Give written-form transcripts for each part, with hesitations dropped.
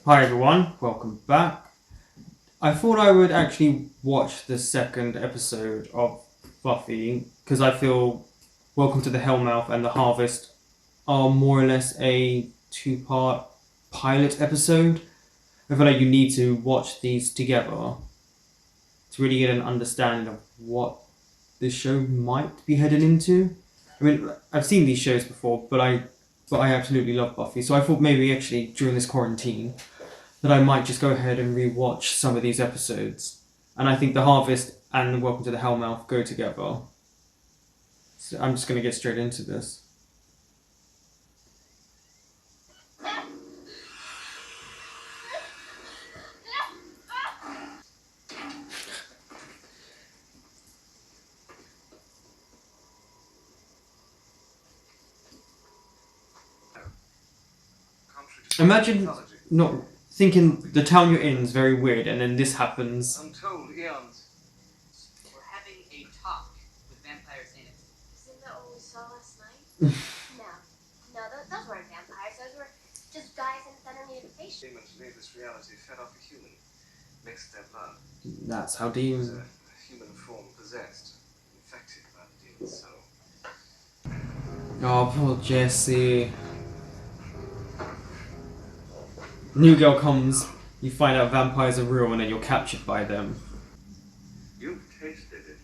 Hi everyone, welcome back. I thought I would actually watch the second episode of Buffy because I feel Welcome to the Hellmouth and The Harvest are more or less a two-part pilot episode. I feel like you need to watch these together to really get an understanding of what this show might be headed into. I mean, I've seen these shows before, but I absolutely love Buffy, so I thought maybe actually during this quarantine that I might just go ahead and rewatch some of these episodes. And I think The Harvest and Welcome to the Hellmouth go together. So I'm just going to get straight into this. Imagine not thinking the town you're in is very weird and then this happens. Untold eons. We're having a talk with vampires in it. Isn't that what we saw last night? No, those weren't vampires. Those were just guys in centimeter face. Demons made this reality fed off a human, mixed their blood. That's how It demons. was a human form possessed, infected by the demon's soul. Oh, poor Jesse. New girl comes, you find out vampires are real and then you're captured by them. You've tasted it.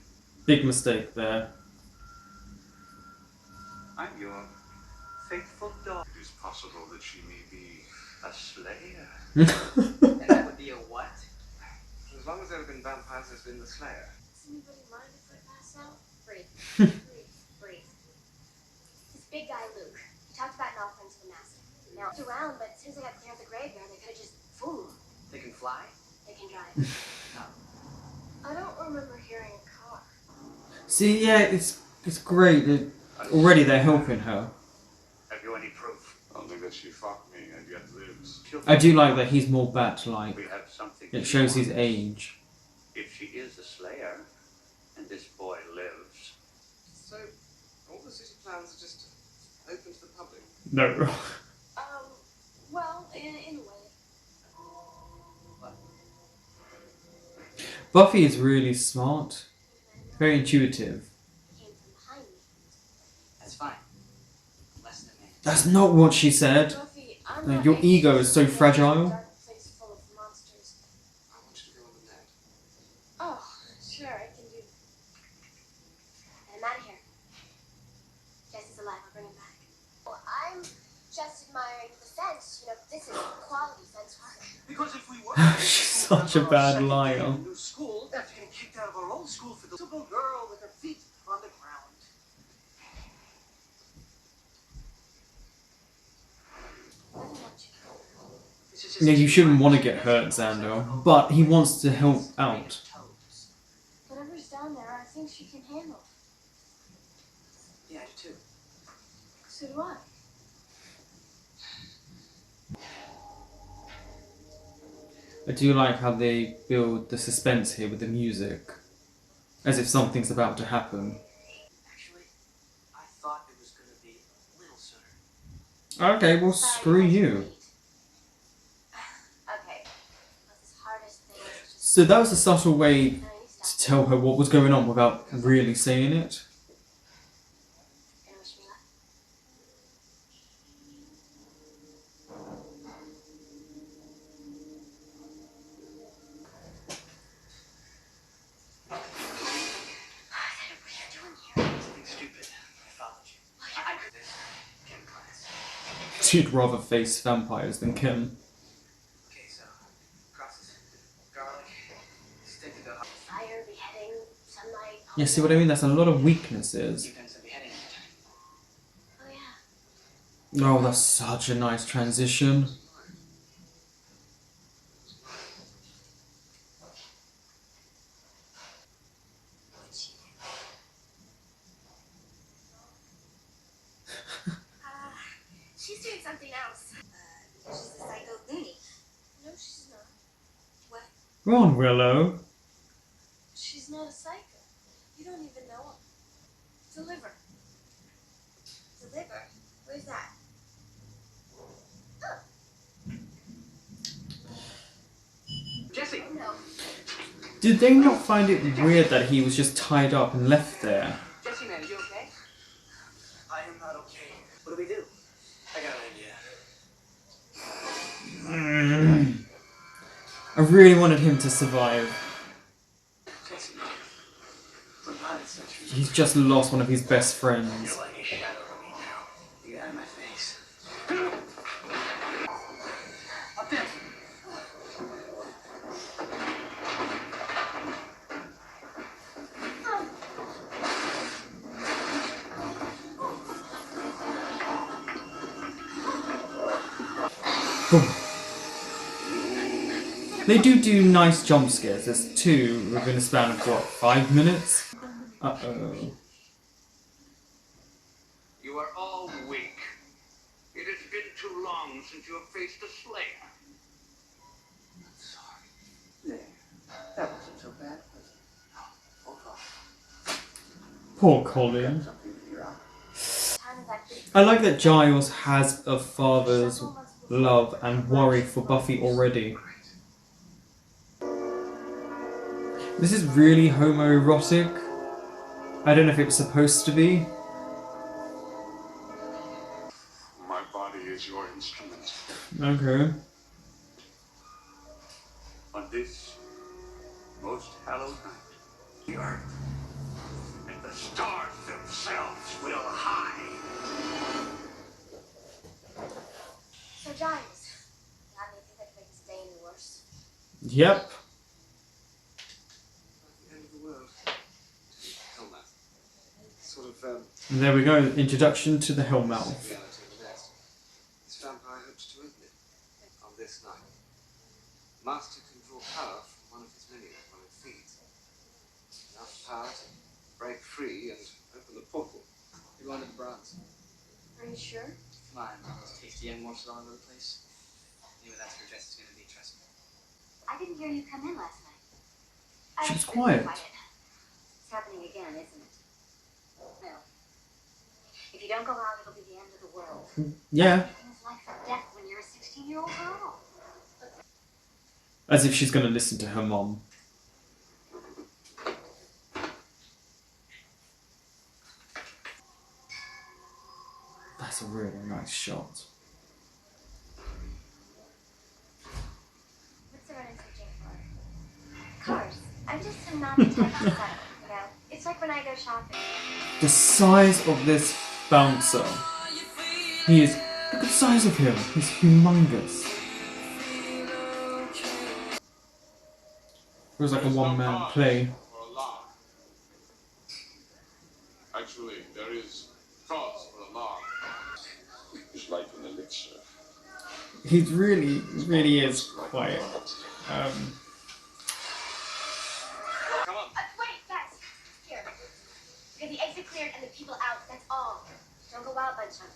Big mistake there. I'm your faithful dog. It is possible that she may be a slayer. And that would be a what? As long as there have been vampires, there's been the slayer. Does anybody mind if I pass out? Breathe. Breathe. This big guy, Luke, he talked about not friends of the massive. Now, it's around, but as soon as they got clear of the graveyard, they could have just, boom, They can fly? they can drive. I don't remember hearing a car. See, yeah, it's great. Already they're helping her. Have you any proof? Only that she fucked me and yet lives. I do like that he's more bat-like. We have something. It shows his age. If she is a slayer, and this boy lives. So, all the city plans are just open to the public? No. Well, in a way. What? Buffy is really smart. Very intuitive. Came from behind me. That's fine. Less than me. That's not what she said. Buffy, I'm No, not your anxious ego is so to go to a fragile. dark place full of monsters. I want you to go on the net. Oh, sure, I can do. And I'm out of here. Jesse's alive, I'll bring him back. Well, I'm just admiring the fence. You know, this is quality fence work. Because if we were She's such a bad liar. new school, after getting kicked out of our old school for the little girl with her feet on the ground. I don't want you to go. This is just Yeah, you shouldn't too want to much. get hurt, Xander. But he wants to help out. Whatever's down there, I think she can handle. Yeah, I do too. So do I. I do like how they build the suspense here with the music. As if something's about to happen. Actually, I thought it was going to be a little sooner. Okay, well, screw you. Okay. But this hardest thing is just. So that was a subtle way No, you to stop. tell her what was going on without really saying it. Gonna wish me luck. What are you doing here? Something stupid. I followed you. I could this gym class. She'd rather face vampires than Kim. Okay, so crosses, garlic, stick to the Fire, beheading, sunlight. Yeah, see what I mean? That's a lot of weaknesses. You've done some beheading. Oh, yeah. Oh, that's such a nice transition. What'd she do? She's doing something else. She's a psycho loony. No, she's not. What? Go on, Willow. She's not a psycho. You don't even know her. Deliver. Deliver? Where's that? though. Did they not find it weird that he was just tied up and left there? Jesse, man, you okay? I am not okay. What do we do? I got an idea. I really wanted him to survive. Jesse, we're not in such a He's just lost one of his best friends. You're like a shadow of me now. You got in my face. Up there. Boom. They do nice jump scares. There's 2 within a span of what, 5 minutes? Uh-oh. You are all weak. It has been too long since you have faced a Slayer. I'm sorry. There. That wasn't so bad, was it? Hold on. Poor Colin. Something in your eye. I like that Giles has a father's love and worry for Buffy already. This is really homoerotic. I don't know if it was supposed to be. My body is your instrument. Okay. On this most hallowed night, the earth and the stars themselves will hide. So, Giles, that makes it like make this day any worse. Yep. The end of the world. Hellmouth. Sort of, And there we go. Introduction to the Hellmouth. reality of the best. This vampire hopes to open it on this night. Master can draw power from one of his many when it feeds. Enough power to break free and open the portal. You're going to the Bronx. Are you sure? Come on, those tasty and morsels all over the place. Anyway, that's where Jess is going to be, trust me. I didn't hear you come in last night. She was quiet. It's happening again, isn't it? No. If you don't go out, it'll be the end of the world. Yeah. Everything's life or death when you're a 16-year-old girl. As if she's gonna listen to her mom. That's a really nice shot. What's the running subject for? Cars. I'm just a not the type of style, you know? It's like when I go shopping. The size of this bouncer. He is. Look at the size of him. He's humongous. Feels like a one-man play. For alarm. Actually, there is cause for alarm. It's like an elixir. He really is quite. Come on. Wait, guys. Here. Get the exit cleared and the people out. That's all. Don't go out, bunch of.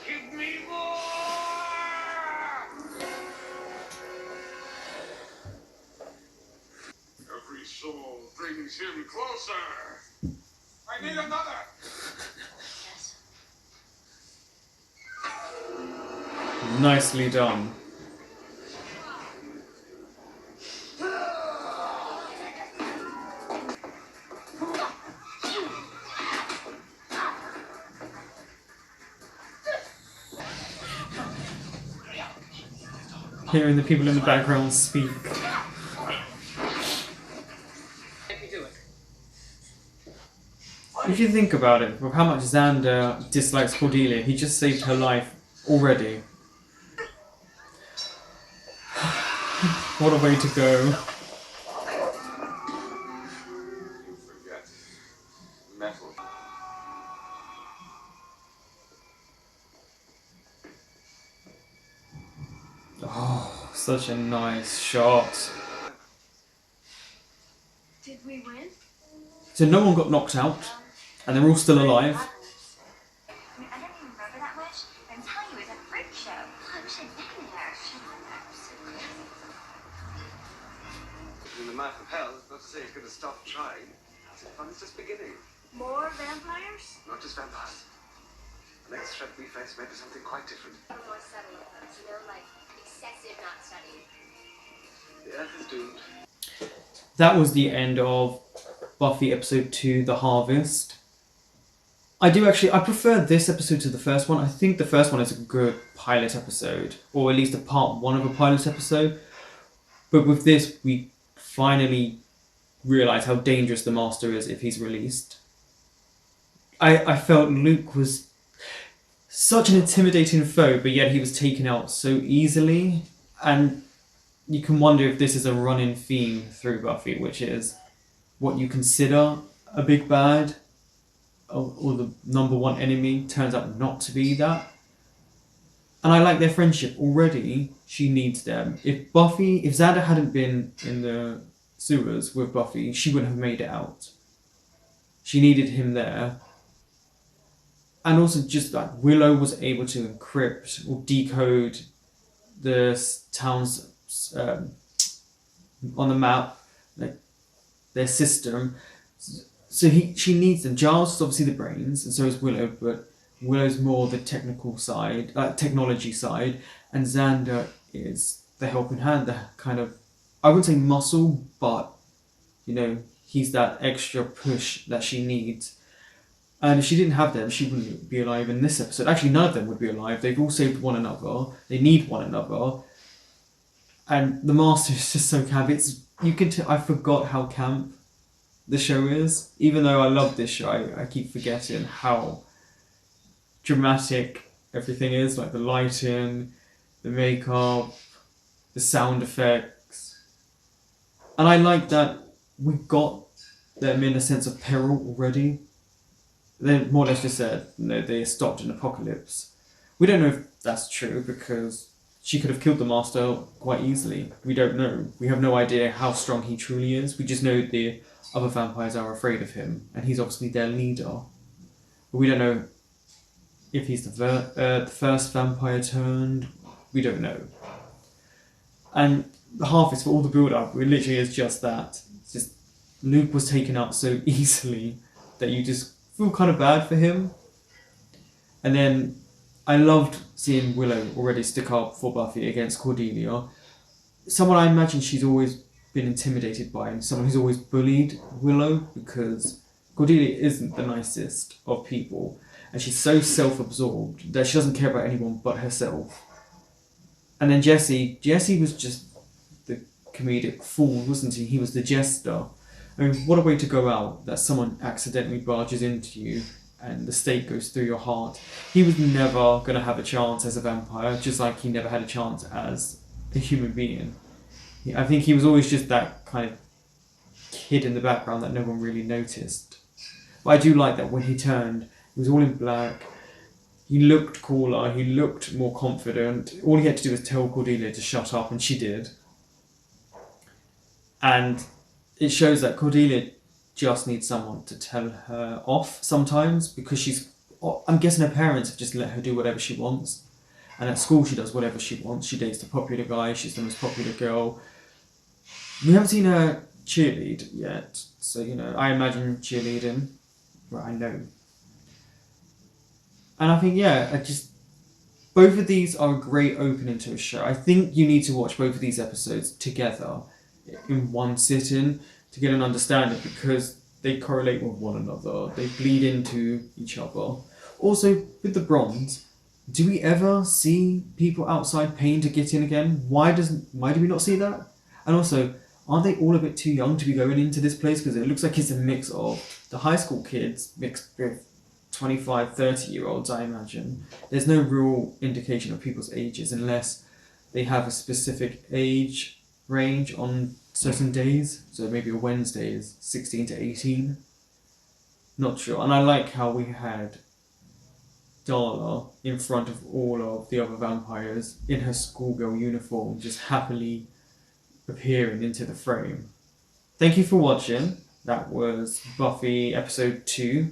Give me more! Every soul brings him closer. I need another. Yes. Nicely done. Hearing the people in the background speak. If you think about it, with how much Xander dislikes Cordelia, he just saved her life already. What a way to go. You forget. Metal. Oh, such a nice shot. Did we win? So no one got knocked out, and they're all still alive. I mean, I don't even remember that much. I'm telling you, it was a freak show. I wish I'd been there. In the mouth of hell, it's not to say he's going to stop trying. The fun is just beginning. More vampires? Not just vampires. The next threat we face may be something quite different. More subtle ones, you know, like excessive not studying. Earth is doomed. That was the end of Buffy episode 2, The Harvest. I prefer this episode to the first one. I think the first one is a good pilot episode, or at least a part 1 of a pilot episode. But with this, we finally realise how dangerous the Master is if he's released. I felt Luke was such an intimidating foe, but yet he was taken out so easily. And you can wonder if this is a running theme through Buffy, which is what you consider a big bad or the number one enemy turns out not to be that. And I like their friendship already. She needs them. If Xander hadn't been in the sewers with Buffy, she wouldn't have made it out. She needed him there. And also just that Willow was able to encrypt or decode the town's on the map, like their system. So she needs them. Giles is obviously the brains, and so is Willow, but Willow's more the technical side, technology side, and Xander is the helping hand, the kind of, I wouldn't say muscle, but he's that extra push that she needs. And if she didn't have them, she wouldn't be alive in this episode. Actually, none of them would be alive. They've all saved one another. They need one another. And the Master is just so camp. I forgot how camp the show is. Even though I love this show, I keep forgetting how dramatic everything is. Like the lighting, the makeup, the sound effects. And I like that we got them in a sense of peril already. They more or less just said, they stopped an apocalypse. We don't know if that's true because she could have killed the Master quite easily. We don't know. We have no idea how strong he truly is. We just know the other vampires are afraid of him, and he's obviously their leader. But we don't know if he's the first vampire turned. We don't know. And the Harvest, for all the build-up, it literally is just that. It's just Luke was taken out so easily that you just feel kind of bad for him. And then I loved seeing Willow already stick up for Buffy against Cordelia. Someone I imagine she's always been intimidated by, and someone who's always bullied Willow, because Cordelia isn't the nicest of people, and she's so self-absorbed that she doesn't care about anyone but herself. And then Jesse was just the comedic fool, wasn't he? He was the jester. I mean, what a way to go out, that someone accidentally barges into you and the stake goes through your heart. He was never going to have a chance as a vampire, just like he never had a chance as a human being. I think he was always just that kind of kid in the background that no one really noticed. But I do like that when he turned, he was all in black. He looked cooler, he looked more confident. All he had to do was tell Cordelia to shut up, and she did. And it shows that Cordelia just needs someone to tell her off sometimes, because I'm guessing her parents have just let her do whatever she wants. And at school she does whatever she wants. She dates the popular guy, she's the most popular girl. We haven't seen her cheerlead yet, so I imagine cheerleading. Well, I know. And I think, both of these are a great opening to a show. I think you need to watch both of these episodes together in one sitting to get an understanding, because they correlate with one another. They bleed into each other. Also, with the bronze, do we ever see people outside paying to get in again? Why do we not see that? And also, aren't they all a bit too young to be going into this place? Because it looks like it's a mix of the high school kids mixed with 25, 30-year-olds, I imagine. There's no real indication of people's ages unless they have a specific age range on certain days. So maybe a Wednesday is 16 to 18. Not sure. And I like how we had Darla in front of all of the other vampires in her schoolgirl uniform, just happily appearing into the frame. Thank you for watching. That was Buffy episode 2.